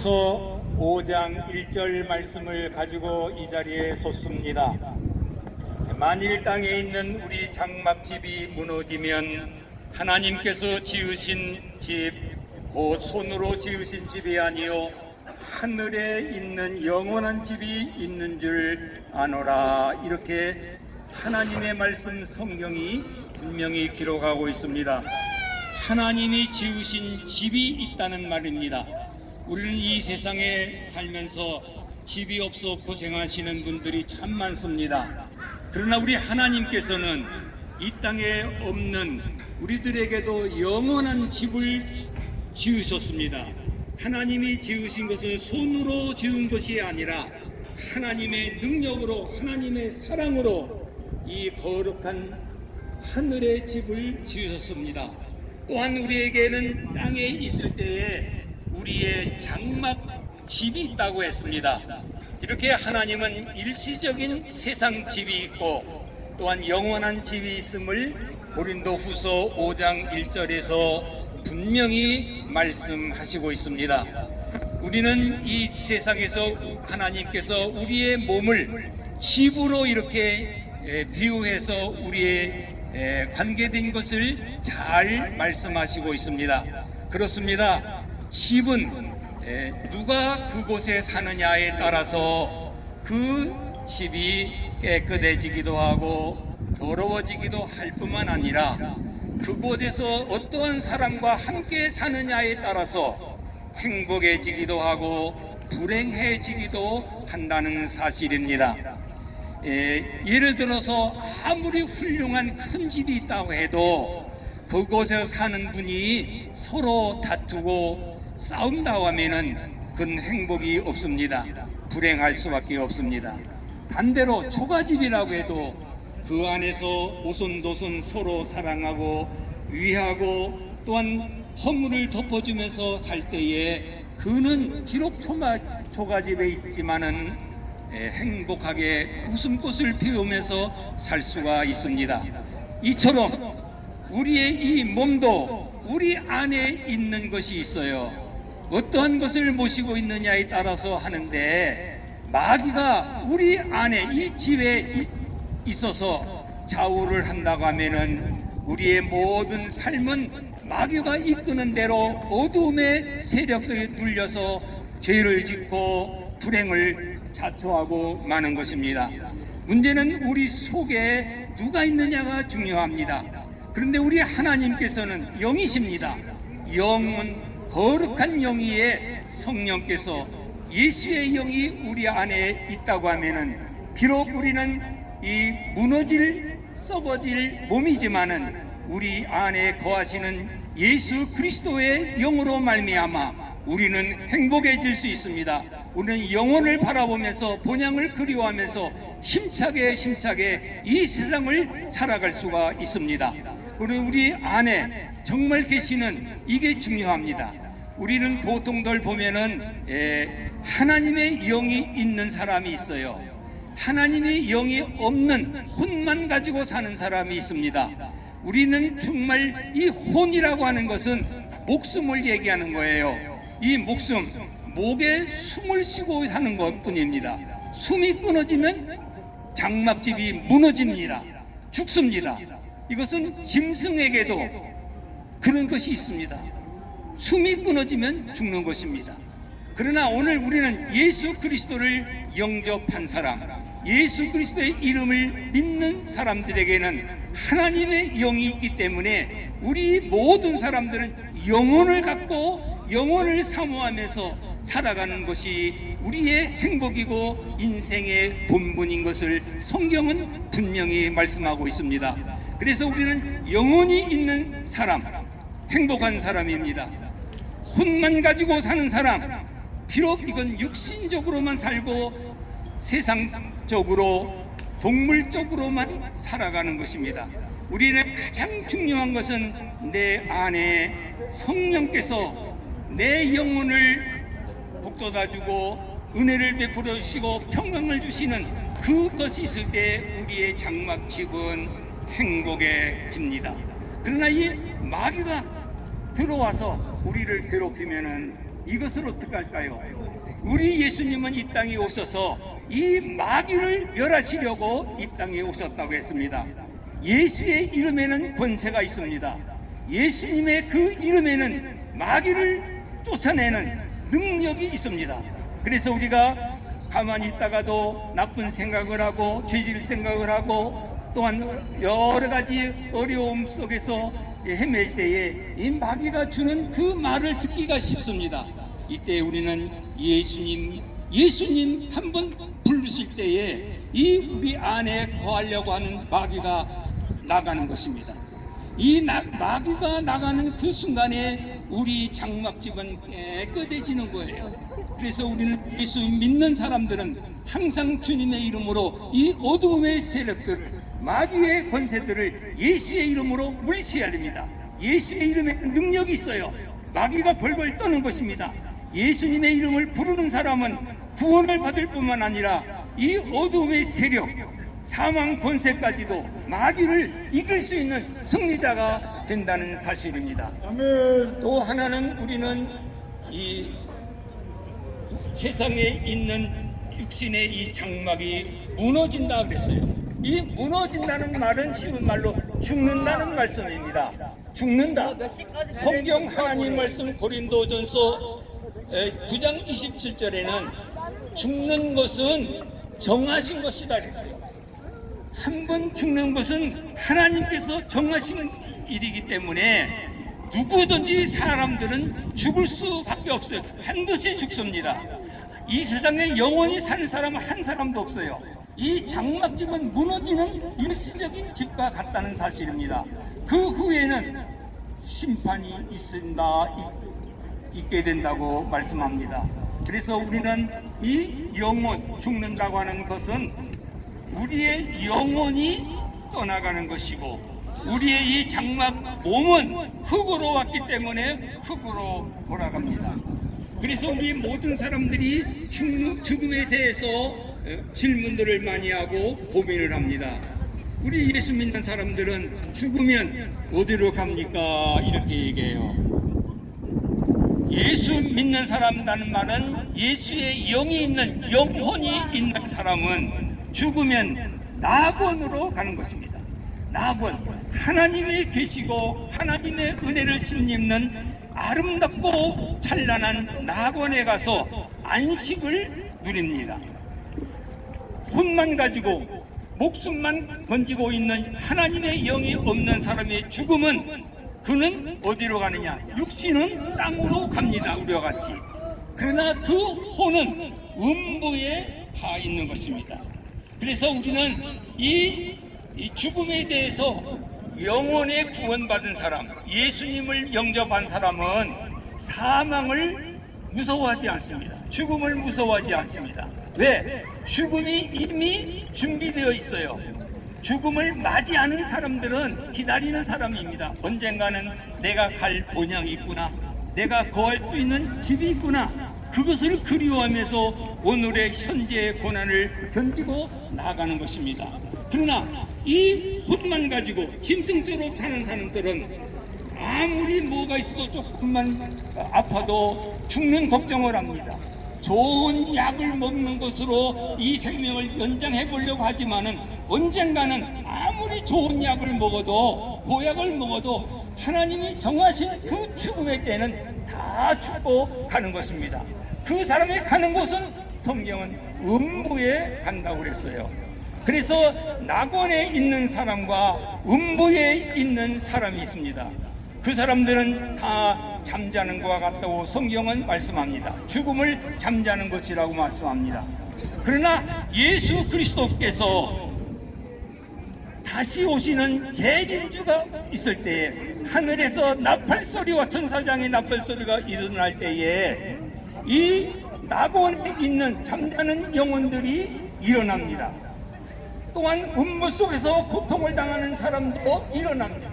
후서 5장 1절 말씀을 가지고 이 자리에 섰습니다. 만일 땅에 있는 우리 장막집이 무너지면 하나님께서 지으신 집, 곧 손으로 지으신 집이 아니요 하늘에 있는 영원한 집이 있는 줄 아노라. 이렇게 하나님의 말씀 성경이 분명히 기록하고 있습니다. 하나님이 지으신 집이 있다는 말입니다. 우리는 이 세상에 살면서 집이 없어 고생하시는 분들이 참 많습니다. 그러나 우리 하나님께서는 이 땅에 없는 우리들에게도 영원한 집을 지으셨습니다. 하나님이 지으신 것은 손으로 지은 것이 아니라 하나님의 능력으로, 하나님의 사랑으로 이 거룩한 하늘의 집을 지으셨습니다. 또한 우리에게는 땅에 있을 때에 우리의 장막 집이 있다고 했습니다. 이렇게 하나님은 일시적인 세상 집이 있고 또한 영원한 집이 있음을 고린도후서 5장 1절에서 분명히 말씀하시고 있습니다. 우리는 이 세상에서 하나님께서 우리의 몸을 집으로 이렇게 비유해서 우리의 관계된 것을 잘 말씀하시고 있습니다. 그렇습니다. 집은 누가 그곳에 사느냐에 따라서 그 집이 깨끗해지기도 하고 더러워지기도 할 뿐만 아니라 그곳에서 어떠한 사람과 함께 사느냐에 따라서 행복해지기도 하고 불행해지기도 한다는 사실입니다. 예를 들어서 아무리 훌륭한 큰 집이 있다고 해도 그곳에 사는 분이 서로 다투고 싸운다고 하면은 그건 행복이 없습니다. 불행할 수밖에 없습니다. 반대로 초가집이라고 해도 그 안에서 오손도손 서로 사랑하고 위하고 또한 허물을 덮어주면서 살 때에 그는 비록 초가집에 있지만은 행복하게 웃음꽃을 피우면서 살 수가 있습니다. 이처럼 우리의 이 몸도 우리 안에 있는 것이 있어요. 어떠한 것을 모시고 있느냐에 따라서 하는데 마귀가 우리 안에 이 집에 있어서 좌우를 한다고 하면은 우리의 모든 삶은 마귀가 이끄는 대로 어두움의 세력에 눌려서 죄를 짓고 불행을 자초하고 마는 것입니다. 문제는 우리 속에 누가 있느냐가 중요합니다. 그런데 우리 하나님께서는 영이십니다. 영은 거룩한 영이에 성령께서 예수의 영이 우리 안에 있다고 하면은 비록 우리는 이 무너질 썩어질 몸이지만은 우리 안에 거하시는 예수 그리스도의 영으로 말미암아 우리는 행복해질 수 있습니다. 우리는 영혼을 바라보면서 본향을 그리워하면서 힘차게 이 세상을 살아갈 수가 있습니다. 그리고 우리 안에 정말 계시는 이게 중요합니다. 우리는 보통들 보면은 하나님의 영이 있는 사람이 있어요. 하나님의 영이 없는 혼만 가지고 사는 사람이 있습니다. 우리는 정말 이 혼이라고 하는 것은 목숨을 얘기하는 거예요. 이 목숨, 목에 숨을 쉬고 하는 것 뿐입니다. 숨이 끊어지면 장막집이 무너집니다. 죽습니다. 이것은 짐승에게도 그런 것이 있습니다. 숨이 끊어지면 죽는 것입니다. 그러나 오늘 우리는 예수 그리스도를 영접한 사람, 예수 그리스도의 이름을 믿는 사람들에게는 하나님의 영이 있기 때문에 우리 모든 사람들은 영혼을 갖고 영혼을 사모하면서 살아가는 것이 우리의 행복이고 인생의 본분인 것을 성경은 분명히 말씀하고 있습니다. 그래서 우리는 영혼이 있는 사람, 행복한 사람입니다. 혼만 가지고 사는 사람, 비록 이건 육신적으로만 살고 세상적으로 동물적으로만 살아가는 것입니다. 우리는 가장 중요한 것은 내 안에 성령께서 내 영혼을 북돋아주고 은혜를 베풀어 주시고 평강을 주시는 그것이 있을 때 우리의 장막집은 행복해집니다. 그러나 이 마귀가 들어와서 우리를 괴롭히면은 이것을 어떻게 할까요? 우리 예수님은 이 땅에 오셔서 이 마귀를 멸하시려고 이 땅에 오셨다고 했습니다. 예수의 이름에는 권세가 있습니다. 예수님의 그 이름에는 마귀를 쫓아내는 능력이 있습니다. 그래서 우리가 가만히 있다가도 나쁜 생각을 하고 죄질 생각을 하고 또한 여러 가지 어려움 속에서 헤맬 때에 이 마귀가 주는 그 말을 듣기가 쉽습니다. 이때 우리는 예수님 한번 부르실 때에 이 우리 안에 거하려고 하는 마귀가 나가는 것입니다. 이 마귀가 나가는 그 순간에 우리 장막집은 깨끗해지는 거예요. 그래서 우리는 예수 믿는 사람들은 항상 주님의 이름으로 이 어두움의 세력들, 마귀의 권세들을 예수의 이름으로 물리쳐야 됩니다. 예수의 이름에 능력이 있어요. 마귀가 벌벌 떠는 것입니다. 예수님의 이름을 부르는 사람은 구원을 받을 뿐만 아니라 이 어두움의 세력, 사망 권세까지도 마귀를 이길 수 있는 승리자가 된다는 사실입니다. 또 하나는 우리는 이 세상에 있는 육신의 이 장막이 무너진다 그랬어요. 이 무너진다는 말은 쉬운 말로 죽는다는 말씀입니다. 죽는다. 성경 하나님 말씀 고린도전서 9장 27절에는 죽는 것은 정하신 것이다 그랬어요. 한 번 죽는 것은 하나님께서 정하신 일이기 때문에 누구든지 사람들은 죽을 수밖에 없어요. 반드시 죽습니다. 이 세상에 영원히 사는 사람은 한 사람도 없어요. 이 장막집은 무너지는 일시적인 집과 같다는 사실입니다. 그 후에는 심판이 있게 된다고 말씀합니다. 그래서 우리는 이 영혼, 죽는다고 하는 것은 우리의 영혼이 떠나가는 것이고 우리의 이 장막 몸은 흙으로 왔기 때문에 흙으로 돌아갑니다. 그래서 우리 모든 사람들이 죽음에 대해서 질문들을 많이 하고 고민을 합니다. 우리 예수 믿는 사람들은 죽으면 어디로 갑니까? 이렇게 얘기해요. 예수 믿는 사람이라는 말은 예수의 영이 있는, 영혼이 있는 사람은 죽으면 낙원으로 가는 것입니다. 낙원, 하나님이 계시고 하나님의 은혜를 심는 아름답고 찬란한 낙원에 가서 안식을 누립니다. 혼만 가지고 목숨만 건지고 있는 하나님의 영이 없는 사람의 죽음은 그는 어디로 가느냐? 육신은 땅으로 갑니다. 우리와 같이. 그러나 그 혼은 음부에 가 있는 것입니다. 그래서 우리는 이 죽음에 대해서 영혼의 구원받은 사람, 예수님을 영접한 사람은 사망을 무서워하지 않습니다. 죽음을 무서워하지 않습니다. 왜? 죽음이 이미 준비되어 있어요. 죽음을 맞이하는 사람들은 기다리는 사람입니다. 언젠가는 내가 갈 본향이 있구나, 내가 거할 수 있는 집이 있구나, 그것을 그리워하면서 오늘의 현재의 고난을 견디고 나아가는 것입니다. 그러나 이 혼만 가지고 짐승처럼 사는 사람들은 아무리 뭐가 있어도 조금만 아파도 죽는 걱정을 합니다. 좋은 약을 먹는 것으로 이 생명을 연장해 보려고 하지만은 언젠가는 아무리 좋은 약을 먹어도, 보약을 먹어도 하나님이 정하신 그 죽음의 때는 다 죽고 가는 것입니다. 그 사람이 가는 곳은 성경은 음부에 간다고 그랬어요. 그래서 낙원에 있는 사람과 음부에 있는 사람이 있습니다. 그 사람들은 다 잠자는 것과 같다고 성경은 말씀합니다. 죽음을 잠자는 것이라고 말씀합니다. 그러나 예수 그리스도께서 다시 오시는 재림주가 있을 때에 하늘에서 나팔소리와 천사장의 나팔소리가 일어날 때에 이 낙원에 있는 잠자는 영혼들이 일어납니다. 또한 음부 속에서 고통을 당하는 사람도 일어납니다.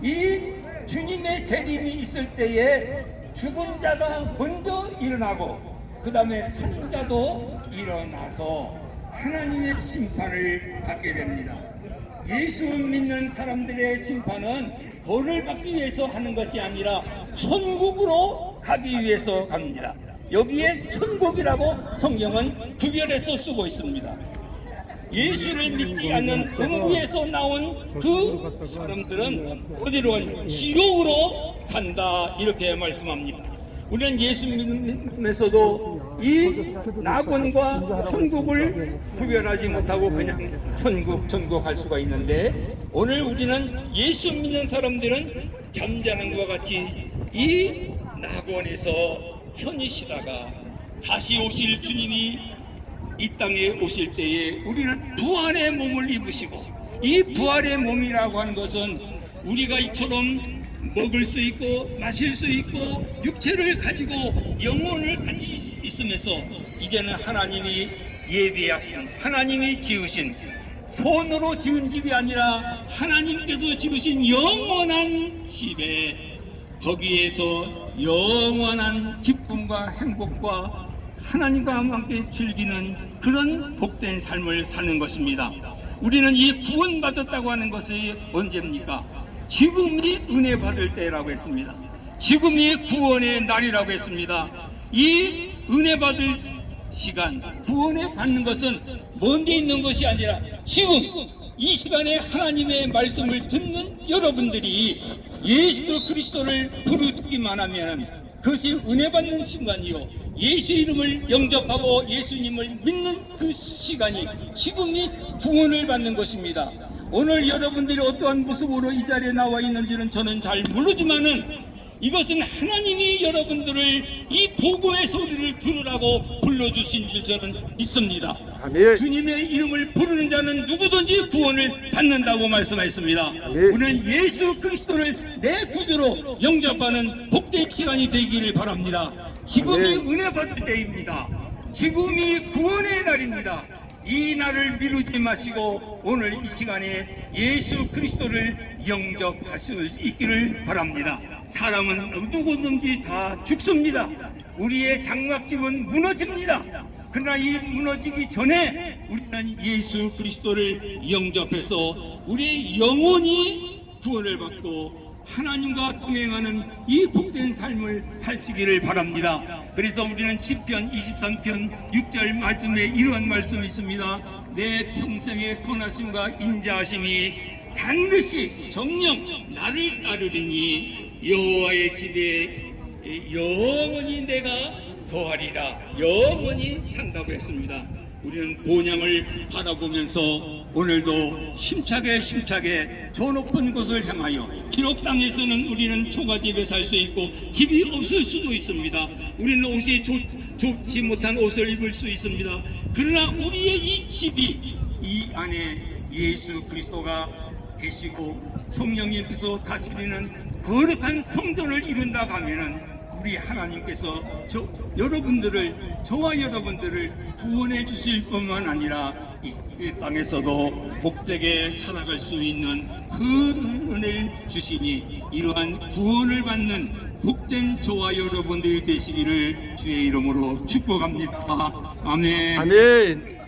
이 주님의 재림이 있을 때에 죽은 자가 먼저 일어나고 그 다음에 산 자도 일어나서 하나님의 심판을 받게 됩니다. 예수 믿는 사람들의 심판은 벌을 받기 위해서 하는 것이 아니라 천국으로 가기 위해서 갑니다. 여기에 천국이라고 성경은 구별해서 쓰고 있습니다. 예수를 믿지 않는 음부에서 나온 그 사람들은 어디로 가냐? 지옥으로 간다, 이렇게 말씀합니다. 우리는 예수 믿으면서도 이 낙원과 천국을 구별하지 못하고 그냥 천국 할 수가 있는데, 오늘 우리는 예수 믿는 사람들은 잠자는 것과 같이 이 낙원에서 편히 쉬다가 다시 오실 주님이 이 땅에 오실 때에 우리는 부활의 몸을 입으시고, 이 부활의 몸이라고 하는 것은 우리가 이처럼 먹을 수 있고 마실 수 있고 육체를 가지고 영혼을 가지고 있으면서 이제는 하나님이 예비하신, 하나님이 지으신, 손으로 지은 집이 아니라 하나님께서 지으신 영원한 집에, 거기에서 영원한 기쁨과 행복과 하나님과 함께 즐기는 그런 복된 삶을 사는 것입니다. 우리는 이 구원받았다고 하는 것이 언제입니까? 지금이 은혜 받을 때라고 했습니다. 지금이 구원의 날이라고 했습니다. 이 은혜 받을 시간, 구원에 받는 것은 먼데 있는 것이 아니라 지금 이 시간에 하나님의 말씀을 듣는 여러분들이 예수 그리스도를 부르기만 하면 그것이 은혜 받는 순간이요, 예수 이름을 영접하고 예수님을 믿는 그 시간이 지금이 구원을 받는 것입니다. 오늘 여러분들이 어떠한 모습으로 이 자리에 나와 있는지는 저는 잘 모르지만은 이것은 하나님이 여러분들을 이 복음의 소리를 들으라고 불러주신 줄 저는 믿습니다. 아멘. 주님의 이름을 부르는 자는 누구든지 구원을 받는다고 말씀하셨습니다. 아멘. 우리는 예수 그리스도를 내 구주로 영접하는 복된 시간이 되기를 바랍니다. 지금이 아멘. 은혜 받을 때입니다. 지금이 구원의 날입니다. 이 날을 미루지 마시고 오늘 이 시간에 예수 그리스도를 영접할 수 있기를 바랍니다. 사람은 누구든지 다 죽습니다. 우리의 장막집은 무너집니다. 그러나 이 무너지기 전에 우리는 예수 그리스도를 영접해서 우리의 영혼이 구원을 받고 하나님과 동행하는 이 복된 삶을 사시기를 바랍니다. 그래서 우리는 시편 23편 6절 말씀에 이러한 말씀이 있습니다. 내 평생의 선하심과 인자하심이 반드시 정녕 나를 따르리니 여호와의 집에 영원히 내가 거하리라, 영원히 산다고 했습니다. 우리는 본향을 바라보면서 오늘도 힘차게 저 높은 곳을 향하여, 비록 땅에서는 우리는 초가집에 살 수 있고 집이 없을 수도 있습니다. 우리는 옷이 좁지 못한 옷을 입을 수 있습니다. 그러나 우리의 이 집이, 이 안에 예수 그리스도가 계시고 성령님께서 다스리는 거룩한 성전을 이룬다고 하면은 우리 하나님께서 저와 여러분들을 구원해 주실 뿐만 아니라 이 땅에서도 복되게 살아갈 수 있는 그 은혜를 주시니, 이러한 구원을 받는 복된 저와 여러분들이 되시기를 주의 이름으로 축복합니다. 아멘. 아멘.